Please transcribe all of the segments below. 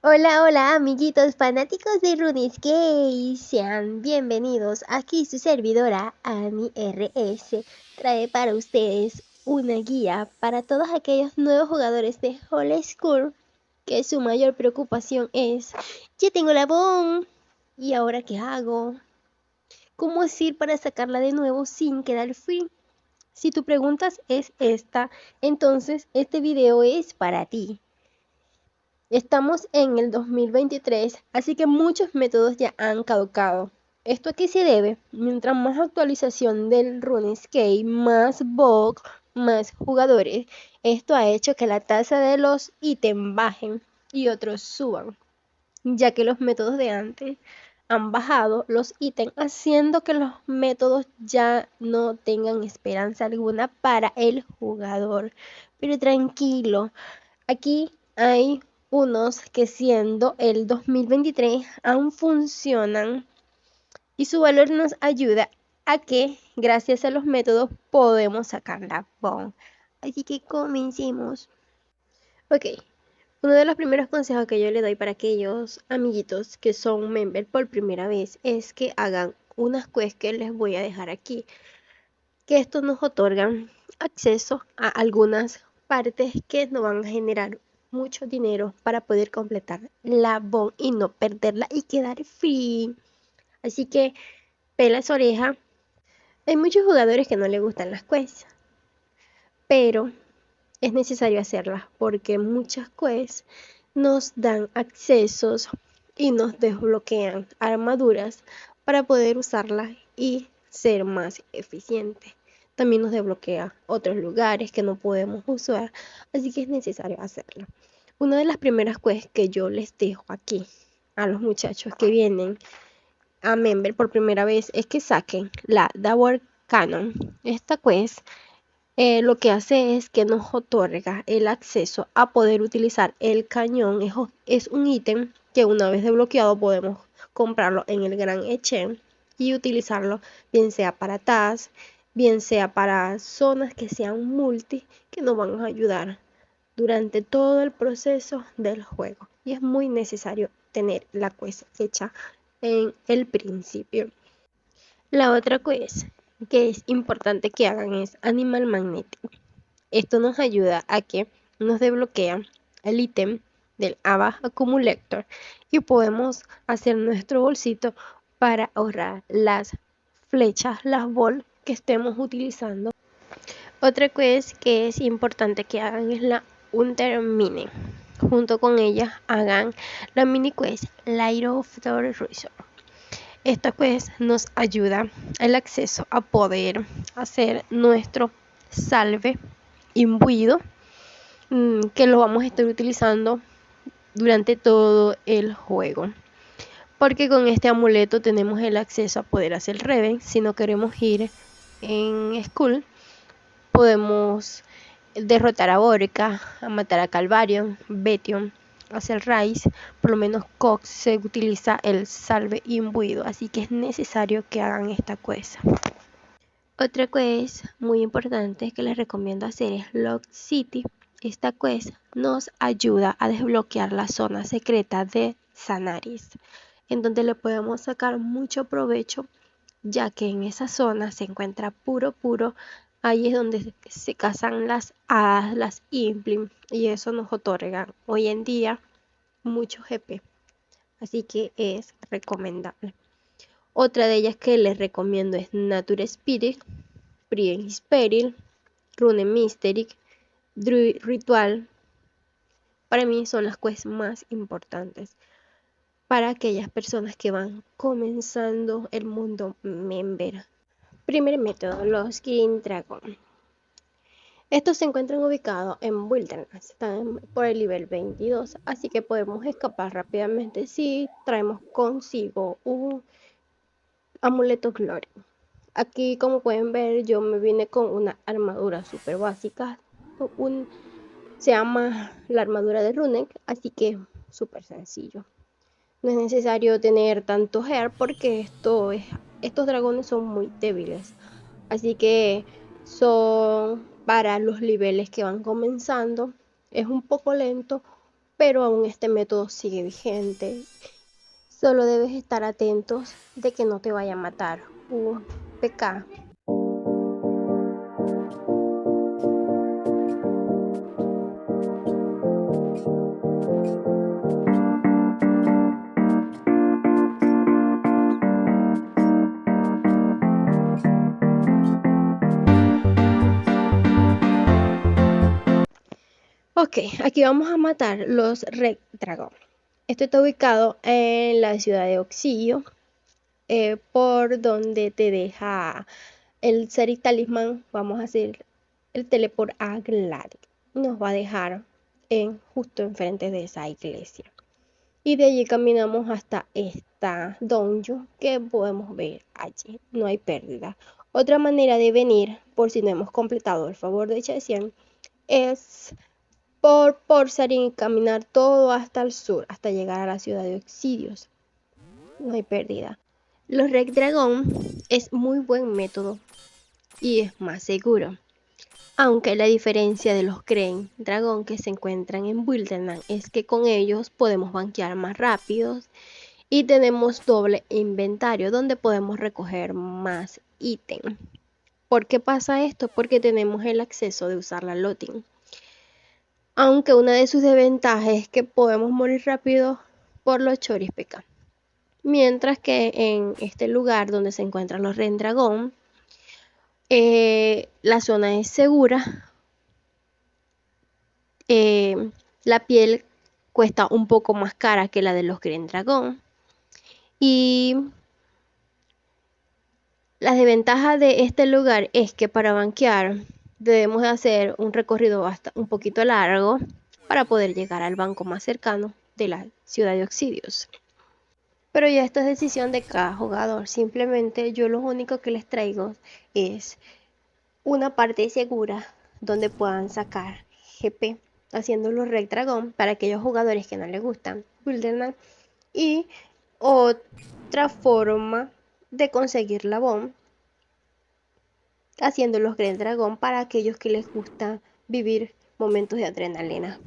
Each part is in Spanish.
Hola, hola, amiguitos fanáticos de RuneScape, sean bienvenidos. Aquí su servidora, Ani RS, trae para ustedes una guía para todos aquellos nuevos jugadores de Old School que su mayor preocupación es: ya tengo la bomb, ¿y ahora qué hago? ¿Cómo hacer para sacarla de nuevo sin quedar free? Si tu pregunta es esta, entonces este video es para ti. Estamos en el 2023, así que muchos métodos ya han caducado. ¿Esto a qué se debe? Mientras más actualización del RuneScape, más bugs, más jugadores, esto ha hecho que la tasa de los ítems bajen y otros suban, ya que los métodos de antes han bajado los ítems, haciendo que los métodos ya no tengan esperanza alguna para el jugador. Pero tranquilo, aquí hay unos que siendo el 2023 aún funcionan y su valor nos ayuda a que gracias a los métodos podemos sacar la bomb. Así que comencemos. Ok, uno de los primeros consejos que yo le doy para aquellos amiguitos que son member por primera vez es que hagan unas quests que les voy a dejar aquí, que estos nos otorgan acceso a algunas partes que nos van a generar mucho dinero para poder completar la bomb y no perderla y quedar free. Así que pela esa oreja. Hay muchos jugadores que no les gustan las quests, pero es necesario hacerlas porque muchas quests nos dan accesos y nos desbloquean armaduras para poder usarlas y ser más eficientes. También nos desbloquea otros lugares que no podemos usar, así que es necesario hacerlo. Una de las primeras quests que yo les dejo aquí a los muchachos que vienen a Member por primera vez es que saquen la Dagger Cannon. Esta quest lo que hace es que nos otorga el acceso a poder utilizar el cañón. Es un ítem que una vez desbloqueado podemos comprarlo en el Gran Echen y utilizarlo bien sea para TAS, bien sea para zonas que sean multi, que nos van a ayudar durante todo el proceso del juego. Y es muy necesario tener la quest hecha en el principio. La otra quest que es importante que hagan es Animal Magnetic. Esto nos ayuda a que nos desbloquea el ítem del Ava Accumulator y podemos hacer nuestro bolsito para ahorrar las flechas, las bol que estemos utilizando. Otra quest que es importante que hagan es la Hunter Mini. Junto con ella hagan la mini quest Light of the Resort. Esta quest nos ayuda el acceso a poder hacer nuestro salve imbuido, que lo vamos a estar utilizando durante todo el juego, porque con este amuleto tenemos el acceso a poder hacer Reven. Si no queremos ir en Skull, podemos derrotar a Borca, a matar a Calvarion, Betion, hacer Rice. Por lo menos Cox se utiliza el salve imbuido, así que es necesario que hagan esta quest. Otra quest muy importante que les recomiendo hacer es Lock City. Esta quest nos ayuda a desbloquear la zona secreta de Zanaris, en donde le podemos sacar mucho provecho, ya que en esa zona se encuentra puro. Ahí es donde se cazan las hadas, las Implim, y eso nos otorga hoy en día mucho GP. Así que es recomendable. Otra de ellas que les recomiendo es Nature Spirit, Prien Peril, Rune Mysteric, Druid Ritual. Para mí son las quests más importantes para aquellas personas que van comenzando el mundo member. Primer método, los Green Dragon. Estos se encuentran ubicados en Wilderness, están por el nivel 22, así que podemos escapar rápidamente si traemos consigo un amuleto Glory. Aquí, como pueden ver, yo me vine con una armadura súper básica, se llama la armadura de Runic, así que súper sencillo. No es necesario tener tanto hair porque estos dragones son muy débiles. Así que son para los niveles que van comenzando. Es un poco lento, pero aún este método sigue vigente. Solo debes estar atentos de que no te vaya a matar un PK. Ok, aquí vamos a matar los Red Dragon. Esto está ubicado en la ciudad de Oxio, por donde te deja el Serik Talismán. Vamos a hacer el teleport a Gladic. Nos va a dejar justo enfrente de esa iglesia. Y de allí caminamos hasta esta dungeon que podemos ver allí. No hay pérdida. Otra manera de venir, por si no hemos completado el favor de Chessian, es por Porzarin y caminar todo hasta el sur, hasta llegar a la ciudad de Oxidios. No hay pérdida. Los Red Dragon es muy buen método y es más seguro. Aunque la diferencia de los Crane Dragon que se encuentran en Wilderland es que con ellos podemos banquear más rápidos y tenemos doble inventario donde podemos recoger más ítem. ¿Por qué pasa esto? Porque tenemos el acceso de usar la looting. Aunque una de sus desventajas es que podemos morir rápido por los choris PK. Mientras que en este lugar donde se encuentran los Red Dragon, la zona es segura. La piel cuesta un poco más cara que la de los Green Dragon. Y la desventaja de este lugar es que para banquear debemos de hacer un recorrido un poquito largo para poder llegar al banco más cercano de la ciudad de Oxidios. Pero ya esto es decisión de cada jugador. Simplemente yo lo único que les traigo es una parte segura donde puedan sacar GP haciendo los Red Dragon para aquellos jugadores que no les gustan Wilderland, y otra forma de conseguir la bomb haciendo los Red Dragon para aquellos que les gusta vivir momentos de adrenalina.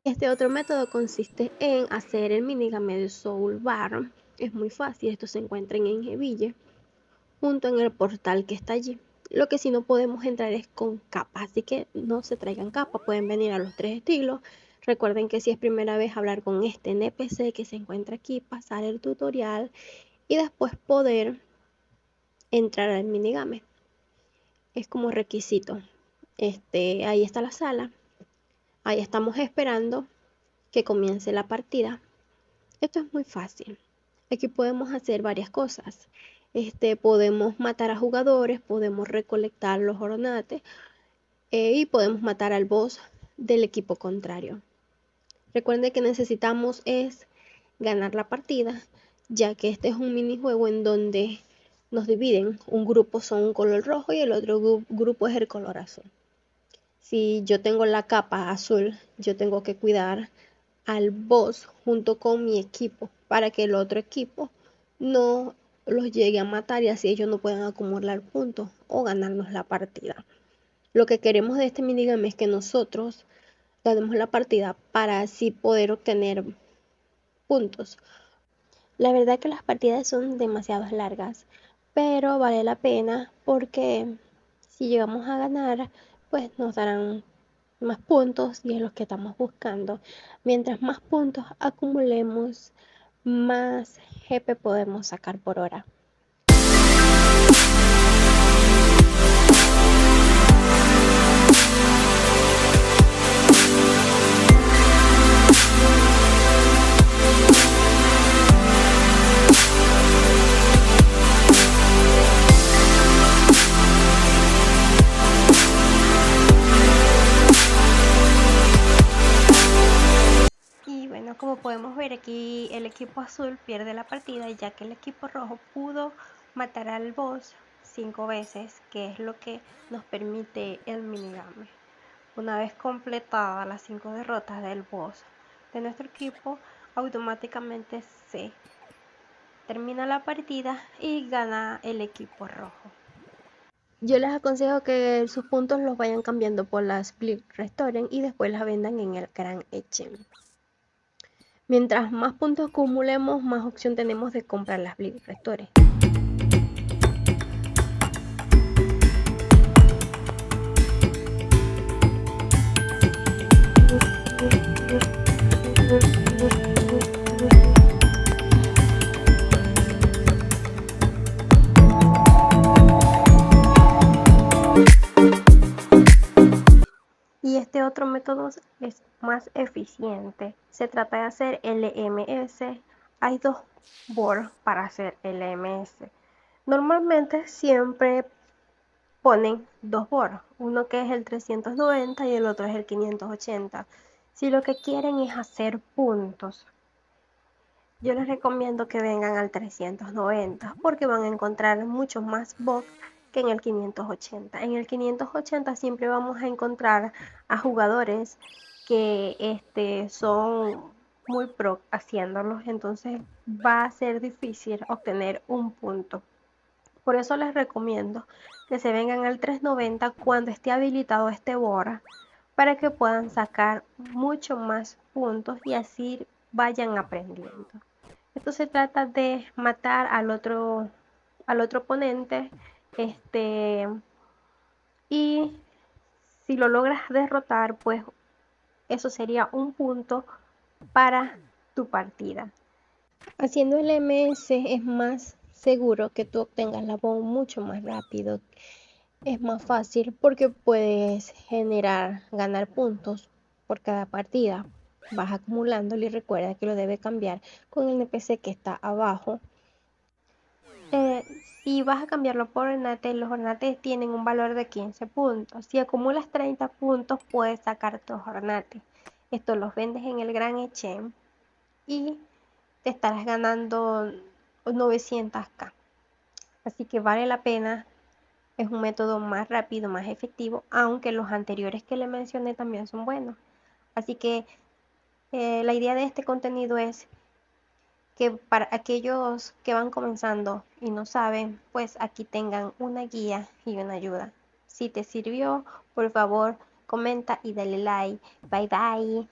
Este otro método consiste en hacer el minigame de Soul Bar. Es muy fácil, esto se encuentra en Engeville, junto en el portal que está allí. Lo que sí no podemos entrar es con capa, así que no se traigan capa, pueden venir a los 3 estilos. Recuerden que si es primera vez hablar con este NPC que se encuentra aquí, pasar el tutorial y después poder entrar al minigame. Es como requisito. Ahí está la sala. Ahí estamos esperando que comience la partida. Esto es muy fácil. Aquí podemos hacer varias cosas. Podemos matar a jugadores, podemos recolectar los ornates y podemos matar al boss del equipo contrario. Recuerden que necesitamos es ganar la partida, ya que este es un minijuego en donde nos dividen. Un grupo son un color rojo y el otro grupo es el color azul. Si yo tengo la capa azul, yo tengo que cuidar al boss junto con mi equipo para que el otro equipo no los llegue a matar y así ellos no puedan acumular puntos o ganarnos la partida. Lo que queremos de este minigame es que nosotros ganemos la partida para así poder obtener puntos. La verdad que las partidas son demasiado largas, pero vale la pena porque si llegamos a ganar, pues nos darán más puntos y es lo que estamos buscando. Mientras más puntos acumulemos, más GP podemos sacar por hora. Bueno, como podemos ver aquí, el equipo azul pierde la partida ya que el equipo rojo pudo matar al boss 5 veces, que es lo que nos permite el minigame. Una vez completadas las 5 derrotas del boss de nuestro equipo, automáticamente se termina la partida y gana el equipo rojo. Yo les aconsejo que sus puntos los vayan cambiando por las Blitz Restauren y después las vendan en el Gran Echem. Mientras más puntos acumulemos, más opción tenemos de comprar las Blitz Restauren. Y este otro método es más eficiente. Se trata de hacer LMS. Hay dos boards para hacer LMS. Normalmente siempre ponen dos boards, uno que es el 390 y el otro es el 580. Si lo que quieren es hacer puntos, yo les recomiendo que vengan al 390 porque van a encontrar muchos más bots que en el 580. En el 580 siempre vamos a encontrar a jugadores que son muy pro haciéndolos, entonces va a ser difícil obtener un punto. Por eso les recomiendo que se vengan al 390 cuando esté habilitado este board para que puedan sacar mucho más puntos y así vayan aprendiendo. Esto se trata de matar al otro oponente, y si lo logras derrotar, pues eso sería un punto para tu partida. Haciendo el MS es más seguro que tú obtengas la bomba mucho más rápido. Es más fácil porque puedes ganar puntos por cada partida. Vas acumulándolo y recuerda que lo debe cambiar con el NPC que está abajo. Si vas a cambiarlo por ornate, los ornates tienen un valor de 15 puntos. Si acumulas 30 puntos, puedes sacar tus ornates. Estos los vendes en el Gran Echem y te estarás ganando 900k. Así que vale la pena. Es un método más rápido, más efectivo, aunque los anteriores que le mencioné también son buenos. Así que la idea de este contenido es que para aquellos que van comenzando y no saben, pues aquí tengan una guía y una ayuda. Si te sirvió, por favor, comenta y dale like. Bye bye.